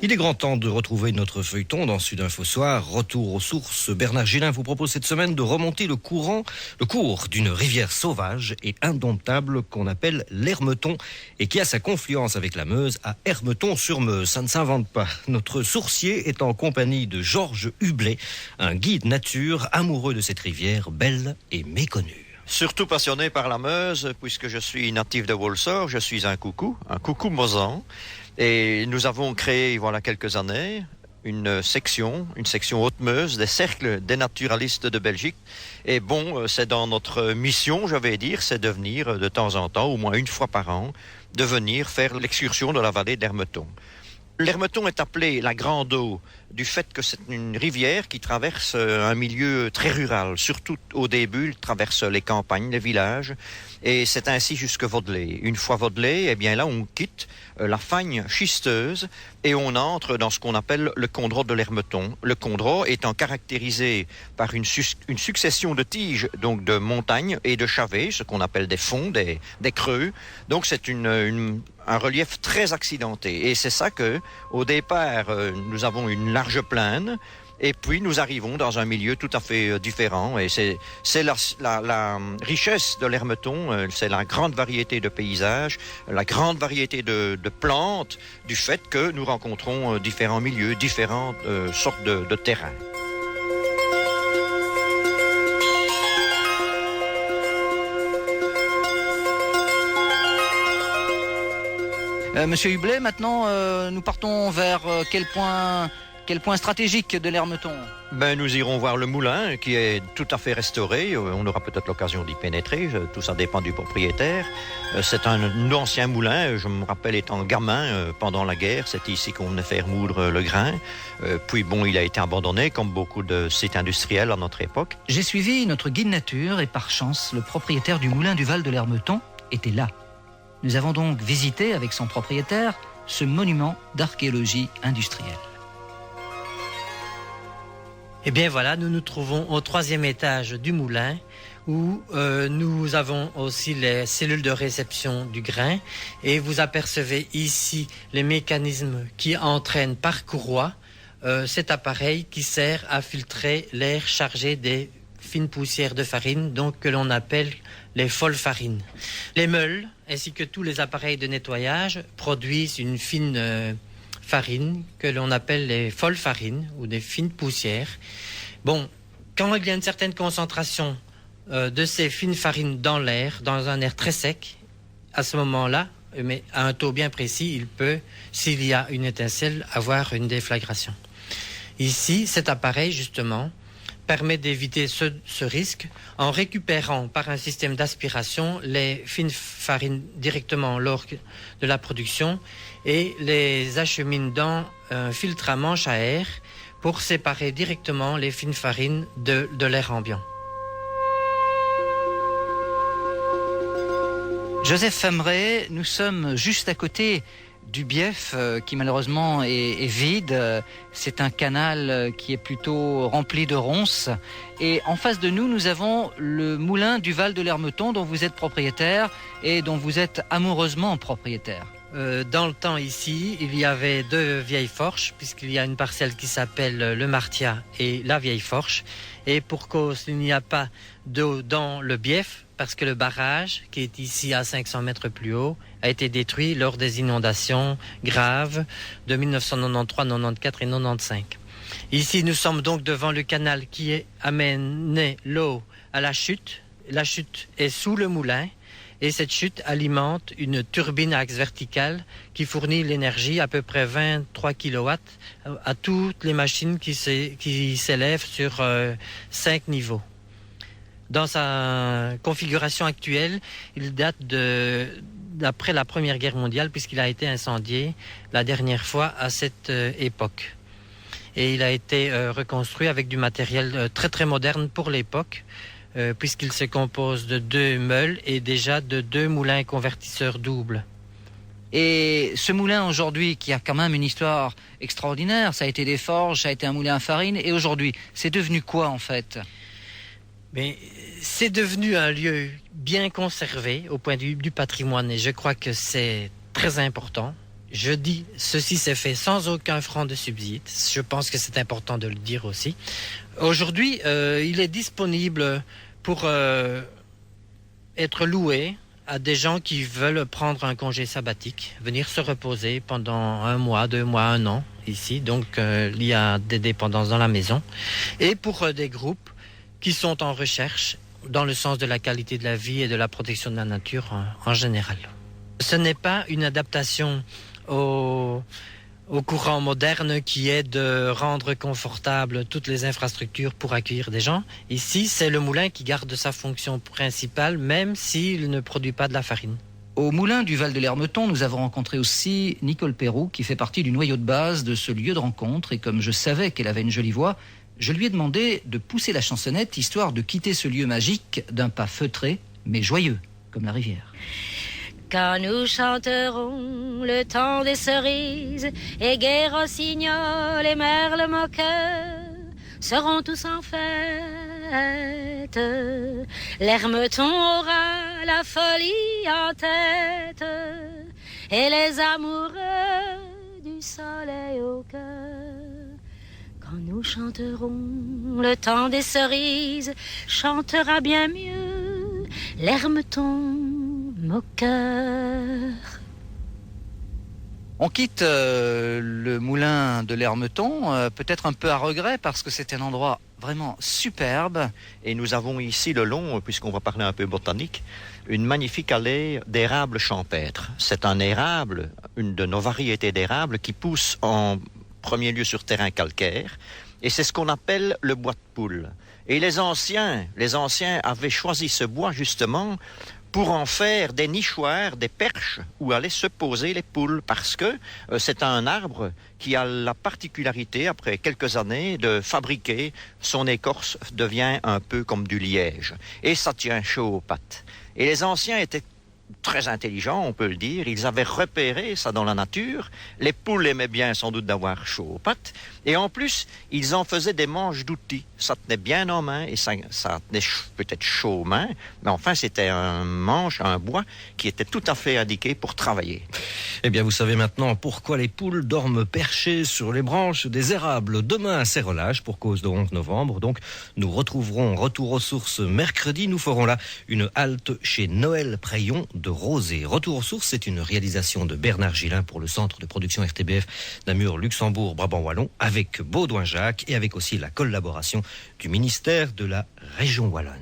Il est grand temps de retrouver notre feuilleton dans Sud Info Soir. Retour aux sources. Bernard Gélin vous propose cette semaine de remonter le cours d'une rivière sauvage et indomptable qu'on appelle l'Hermeton et qui a sa confluence avec la Meuse à Hermeton-sur-Meuse. Ça ne s'invente pas. Notre sourcier est en compagnie de Georges Hublet, un guide nature amoureux de cette rivière belle et méconnue. Surtout passionné par la Meuse, puisque je suis natif de Walsall, je suis un coucou mosan. Et nous avons créé, voilà quelques années, une section Haute-Meuse, des cercles des naturalistes de Belgique. Et bon, c'est dans notre mission, je vais dire, c'est de venir de temps en temps, au moins une fois par an, de venir faire l'excursion de la vallée de l'Hermeton. L'Hermeton est appelé la Grande Eau du fait que c'est une rivière qui traverse un milieu très rural. Surtout au début, elle traverse les campagnes, les villages, et c'est ainsi jusque Vaudelay. Une fois Vaudelay, eh bien là, on quitte la fagne schisteuse et on entre dans ce qu'on appelle le condro de l'Hermeton. Le condro étant caractérisé par une succession de tiges, donc de montagnes et de chavets, ce qu'on appelle des fonds, des creux. Donc c'est un relief très accidenté. Et c'est ça que, au départ, nous avons une large plaine, et puis nous arrivons dans un milieu tout à fait différent. Et c'est la richesse de l'Hermeton, c'est la grande variété de paysages, la grande variété de plantes, du fait que nous rencontrons différents milieux, différentes sortes de terrains. Monsieur Hublet, maintenant, nous partons vers quel point stratégique de l'Hermeton ? Nous irons voir le moulin qui est tout à fait restauré. On aura peut-être l'occasion d'y pénétrer. Tout ça dépend du propriétaire. C'est un ancien moulin. Je me rappelle étant gamin pendant la guerre. C'était ici qu'on venait faire moudre le grain. Puis bon, il a été abandonné comme beaucoup de sites industriels à notre époque. J'ai suivi notre guide nature et par chance, le propriétaire du moulin du Val de l'Hermeton était là. Nous avons donc visité avec son propriétaire ce monument d'archéologie industrielle. Eh bien voilà, nous nous trouvons au 3e étage du moulin où nous avons aussi les cellules de réception du grain et vous apercevez ici les mécanismes qui entraînent par courroie cet appareil qui sert à filtrer l'air chargé des fines poussières de farine, donc que l'on appelle les folles farines. Les meules ainsi que tous les appareils de nettoyage produisent une fine farine que l'on appelle les folles farines ou des fines poussières. Bon, quand il y a une certaine concentration de ces fines farines dans l'air, dans un air très sec, à ce moment-là, mais à un taux bien précis, il peut, s'il y a une étincelle, avoir une déflagration. Ici, cet appareil, justement, permet d'éviter ce risque en récupérant par un système d'aspiration les fines farines directement lors de la production et les achemine dans un filtre à manche à air pour séparer directement les fines farines de l'air ambiant. Joseph Fameret, nous sommes juste à côté du Bief qui malheureusement est vide. C'est un canal qui est plutôt rempli de ronces. Et en face de nous, nous avons le moulin du Val de l'Hermeton dont vous êtes propriétaire et dont vous êtes amoureusement propriétaire. Dans le temps ici, il y avait 2 vieilles forges, puisqu'il y a une parcelle qui s'appelle le Martia et la vieille forge. Et pour cause, il n'y a pas d'eau dans le Bief, parce que le barrage, qui est ici à 500 mètres plus haut, a été détruit lors des inondations graves de 1993, 94 et 95. Ici, nous sommes donc devant le canal qui amène l'eau à la chute. La chute est sous le moulin. Et cette chute alimente une turbine à axe vertical qui fournit l'énergie à peu près 23 kW à toutes les machines qui s'élèvent sur 5 niveaux. Dans sa configuration actuelle, il date d'après la Première Guerre mondiale puisqu'il a été incendié la dernière fois à cette époque. Et il a été reconstruit avec du matériel très très moderne pour l'époque. Puisqu'il se compose de 2 meules et déjà de 2 moulins convertisseurs doubles. Et ce moulin aujourd'hui, qui a quand même une histoire extraordinaire, ça a été des forges, ça a été un moulin à farine, et aujourd'hui, c'est devenu quoi en fait ? Mais c'est devenu un lieu bien conservé au point de vue du patrimoine, et je crois que c'est très important. je dis, ceci s'est fait sans aucun franc de subside. Je pense que c'est important de le dire aussi. Aujourd'hui, il est disponible pour être loué à des gens qui veulent prendre un congé sabbatique, venir se reposer pendant 1 mois, 2 mois, 1 an ici. Donc, il y a des dépendances dans la maison. Et pour des groupes qui sont en recherche dans le sens de la qualité de la vie et de la protection de la nature en général. Ce n'est pas une adaptation au courant moderne qui est de rendre confortable toutes les infrastructures pour accueillir des gens. Ici, c'est le moulin qui garde sa fonction principale, même s'il ne produit pas de la farine. Au moulin du Val de l'Hermeton, nous avons rencontré aussi Nicole Perroux, qui fait partie du noyau de base de ce lieu de rencontre. Et comme je savais qu'elle avait une jolie voix, je lui ai demandé de pousser la chansonnette, histoire de quitter ce lieu magique d'un pas feutré, mais joyeux, comme la rivière. Quand nous chanterons le temps des cerises et gai rossignols et merles moqueurs seront tous en fête. L'Hermeton aura la folie en tête et les amoureux du soleil au cœur. Quand nous chanterons le temps des cerises, chantera bien mieux l'Hermeton moqueur. On quitte le moulin de l'Hermeton, peut-être un peu à regret, parce que c'est un endroit vraiment superbe. Et nous avons ici le long, puisqu'on va parler un peu botanique, une magnifique allée d'érable champêtre. C'est un érable, une de nos variétés d'érable qui pousse en premier lieu sur terrain calcaire, et c'est ce qu'on appelle le bois de poule. Et les anciens avaient choisi ce bois justement pour en faire des nichoirs, des perches où allaient se poser les poules, parce que c'est un arbre qui a la particularité, après quelques années, de fabriquer, son écorce devient un peu comme du liège, et ça tient chaud aux pattes. Et les anciens étaient très intelligents, on peut le dire. Ils avaient repéré ça dans la nature. Les poules aimaient bien sans doute d'avoir chaud aux pattes. Et en plus, ils en faisaient des manches d'outils. Ça tenait bien en main et ça tenait peut-être chaud aux mains. Mais enfin, c'était un manche, un bois qui était tout à fait indiqué pour travailler. Eh bien, vous savez maintenant pourquoi les poules dorment perchées sur les branches des érables. Demain à Serrelage, pour cause de 11 novembre. Donc, nous retrouverons Retour aux sources mercredi. Nous ferons là une halte chez Noël Prayon de Rosé. Retour aux sources, c'est une réalisation de Bernard Gillin pour le centre de production RTBF Namur, Luxembourg, Brabant Wallon, avec Baudouin Jacques et avec aussi la collaboration du ministère de la Région Wallonne.